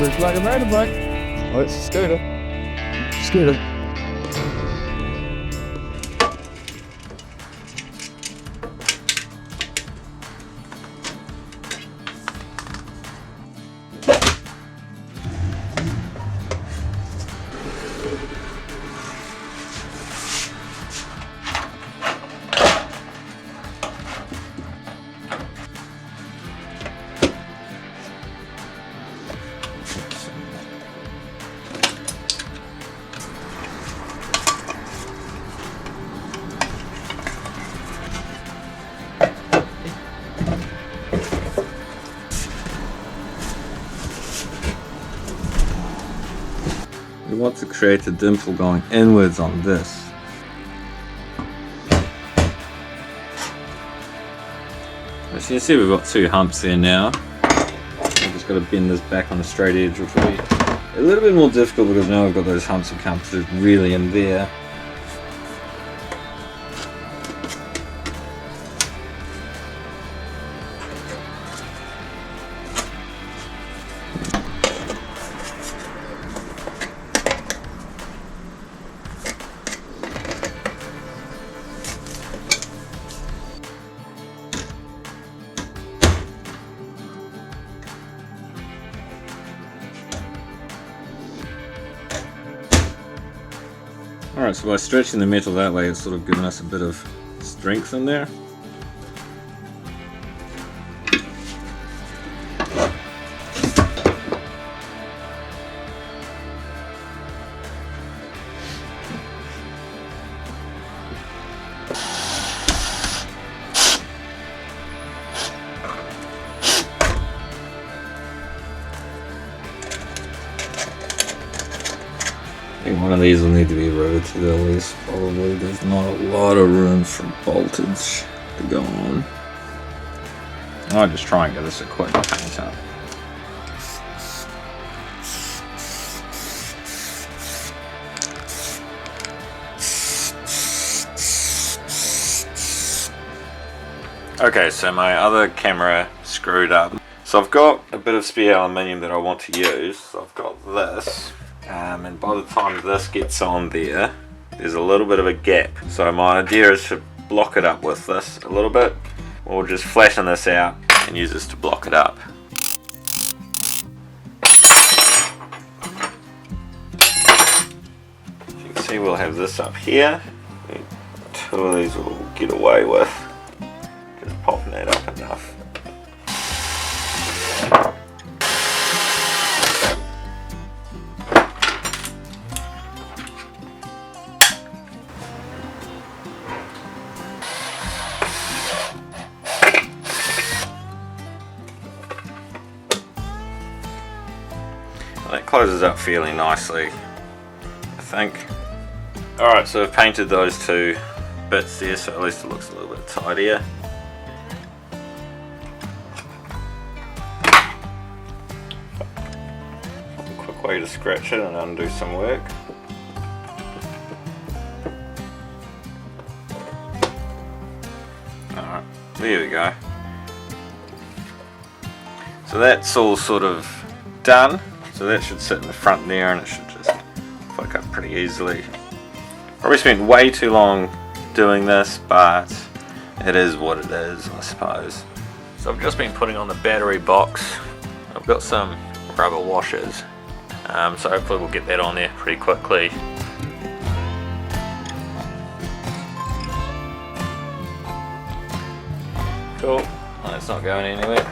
Looks like a motorbike. Oh, it's a scooter. Scooter. We want to create a dimple going inwards on this. As you can see, we've got two humps there now. We've just got to bend this back on a straight edge, which will be a little bit more difficult because now we've got those humps and compasses really in there. Alright, so by stretching the metal that way, it's sort of given us a bit of strength in there. I think one of these will need to be riveted at least, probably. There's not a lot of room for voltage to go on. I'll just try and get this a quick paint up. Okay, so my other camera screwed up. So I've got a bit of spare aluminium that I want to use. So I've got this. And by the time this gets on there, there's a little bit of a gap. So my idea is to block it up with this a little bit, or just flatten this out and use this to block it up. As you can see, we'll have this up here. Two of these we'll get away with. Just popping that up enough. That closes up fairly nicely, I think. Alright, so I've painted those two bits there, so at least it looks a little bit tidier. A quick way to scratch it and undo some work. Alright, there we go. So that's all sort of done. So that should sit in the front there and it should just flick up pretty easily. Probably spent way too long doing this, but it is what it is, I suppose. So I've just been putting on the battery box. I've got some rubber washers, so hopefully we'll get that on there pretty quickly. Cool, well, that's not going anywhere.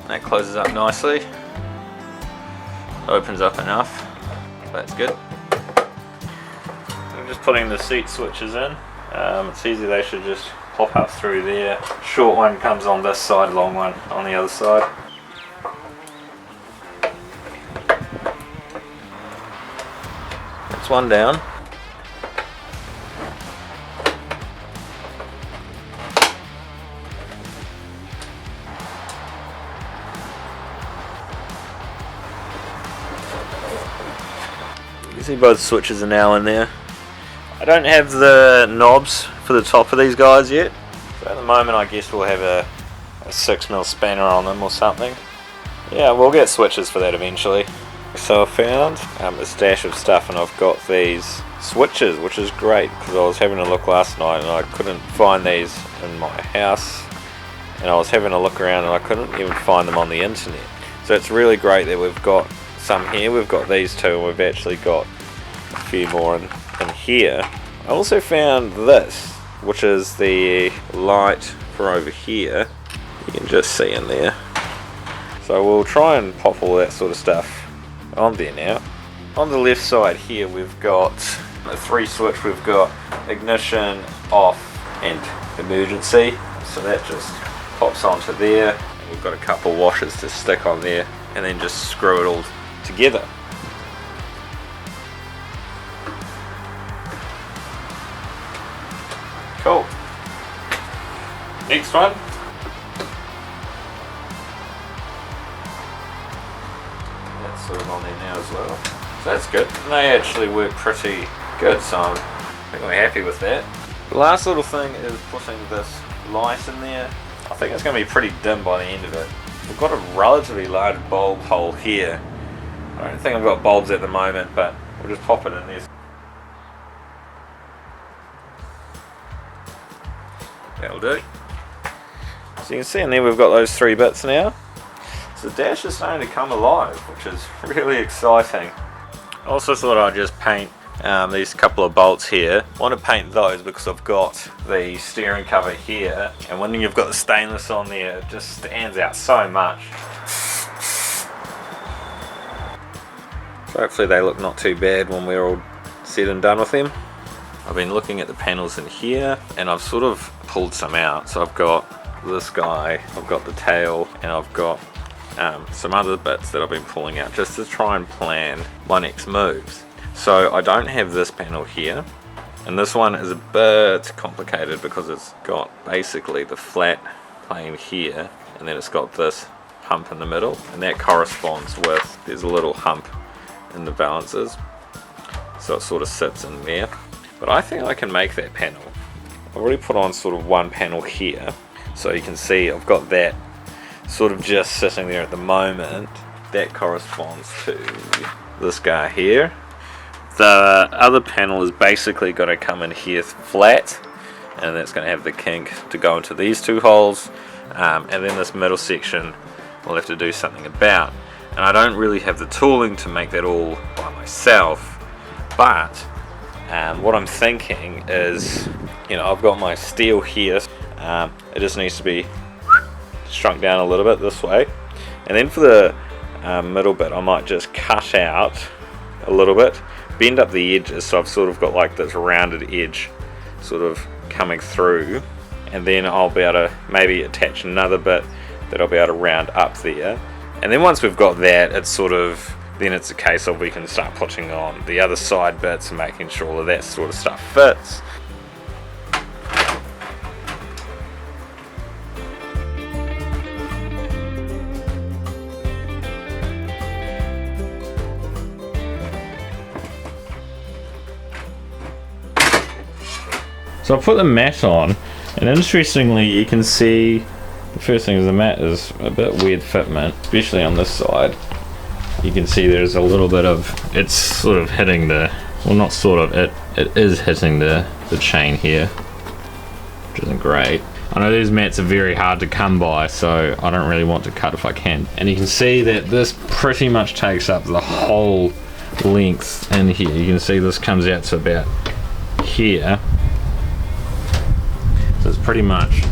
That closes up nicely. Opens up enough. That's good. I'm just putting the seat switches in. It's easy, they should just pop up through there. Short one comes on this side, long one on the other side. That's one down. You see both switches are now in there. I don't have the knobs for the top of these guys yet, so at the moment I guess we'll have a 6mm spanner on them or something. Yeah, we'll get switches for that eventually. So I found a stash of stuff, and I've got these switches, which is great because I was having a look last night and I couldn't find these in my house, and I was having a look around and I couldn't even find them on the internet. So it's really great that we've got some here. We've got these two, and we've actually got a few more in here. I also found this, which is the light for over here. You can just see in there. So we'll try and pop all that sort of stuff on there now. On the left side here we've got a 3 switch. We've got ignition, off and emergency. So that just pops onto there. And we've got a couple washers to stick on there and then just screw it all together. Cool. Next one. That's sort of on there now as well. So that's good. And they actually work pretty good, so I think we're happy with that. The last little thing is putting this light in there. I think it's going to be pretty dim by the end of it. We've got a relatively large bulb hole here. I don't think I've got bulbs at the moment, but we'll just pop it in there. That'll do. So you can see in there we've got those 3 bits now. So the dash is starting to come alive, which is really exciting. I also thought I'd just paint these couple of bolts here. I want to paint those because I've got the steering cover here, and when you've got the stainless on there, it just stands out so much. So hopefully they look not too bad when we're all said and done with them. I've been looking at the panels in here, and I've sort of pulled some out. So I've got this guy, I've got the tail, and I've got some other bits that I've been pulling out just to try and plan my next moves. So I don't have this panel here, and this one is a bit complicated because it's got basically the flat plane here, and then it's got this hump in the middle, and that corresponds with, there's a little hump in the balances, so it sort of sits in there. But I think I can make that panel. I've already put on sort of one panel here, so you can see I've got that sort of just sitting there at the moment. That corresponds to this guy here. The other panel is basically going to come in here flat, and that's going to have the kink to go into these 2 holes, and then this middle section we'll have to do something about. And I don't really have the tooling to make that all by myself, but what I'm thinking is, I've got my steel here, it just needs to be shrunk down a little bit this way, and then for the middle bit I might just cut out a little bit, bend up the edges so I've sort of got like this rounded edge sort of coming through, and then I'll be able to maybe attach another bit that I'll be able to round up there. And then once we've got that, it's sort of, then it's a case of we can start putting on the other side bits and making sure all of that sort of stuff fits. So I put the mat on, and interestingly you can see the first thing is the mat is a bit weird fitment, especially on this side. You can see there's a little bit of, it's sort of hitting the, well not sort of, it is hitting the chain here, which isn't great. I know these mats are very hard to come by, so I don't really want to cut if I can. And you can see that this pretty much takes up the whole length in here. You can see this comes out to about here. So it's pretty much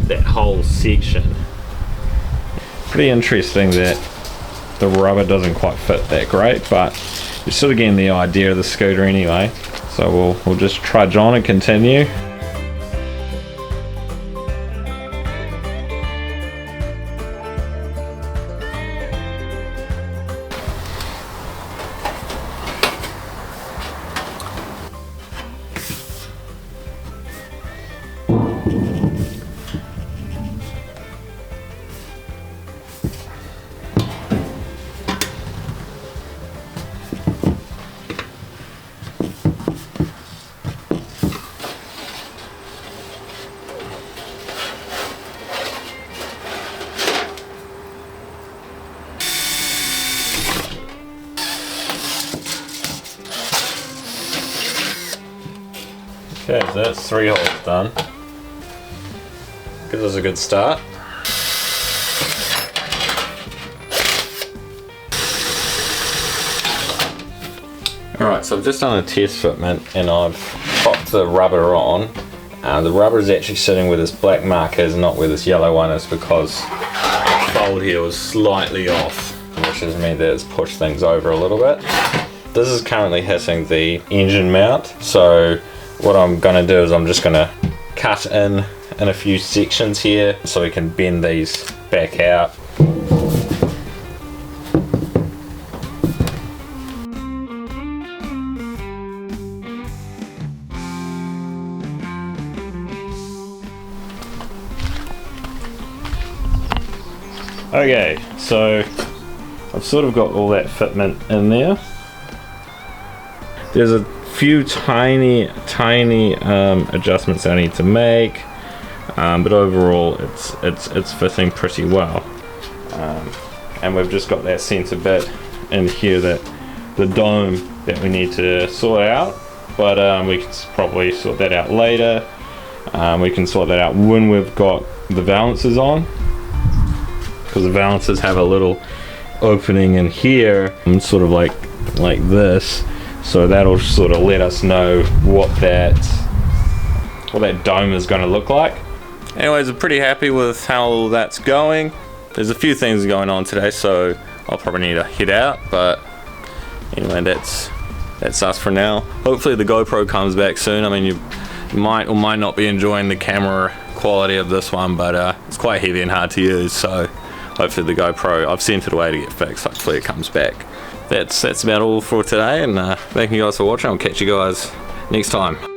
that whole section. Pretty interesting that the rubber doesn't quite fit that great, but you're sort of getting the idea of the scooter anyway. So we'll just trudge on and continue. Okay, so that's 3 holes done. Gives us a good start. Alright, so I've just done a test fitment and I've popped the rubber on. The rubber is actually sitting where this black mark is, not where this yellow one is, because the fold here was slightly off, which has meant that it's pushed things over a little bit. This is currently hitting the engine mount, so what I'm going to do is I'm just going to cut in a few sections here so we can bend these back out. Okay, so I've sort of got all that fitment in there. There's a few tiny adjustments I need to make, but overall it's fitting pretty well. And we've just got that center bit in here, that the dome that we need to sort out, but we can probably sort that out later. We can sort that out when we've got the valances on, because the valances have a little opening in here, sort of like this, so that'll sort of let us know what that dome is going to look like. Anyways, I'm pretty happy with how that's going. There's a few things going on today, so I'll probably need to head out, but anyway, that's us for now. Hopefully the GoPro comes back soon. I mean, you might or might not be enjoying the camera quality of this one, but it's quite heavy and hard to use, so hopefully the GoPro, I've sent it away to get fixed, hopefully it comes back. That's about all for today, and thank you guys for watching. I'll catch you guys next time.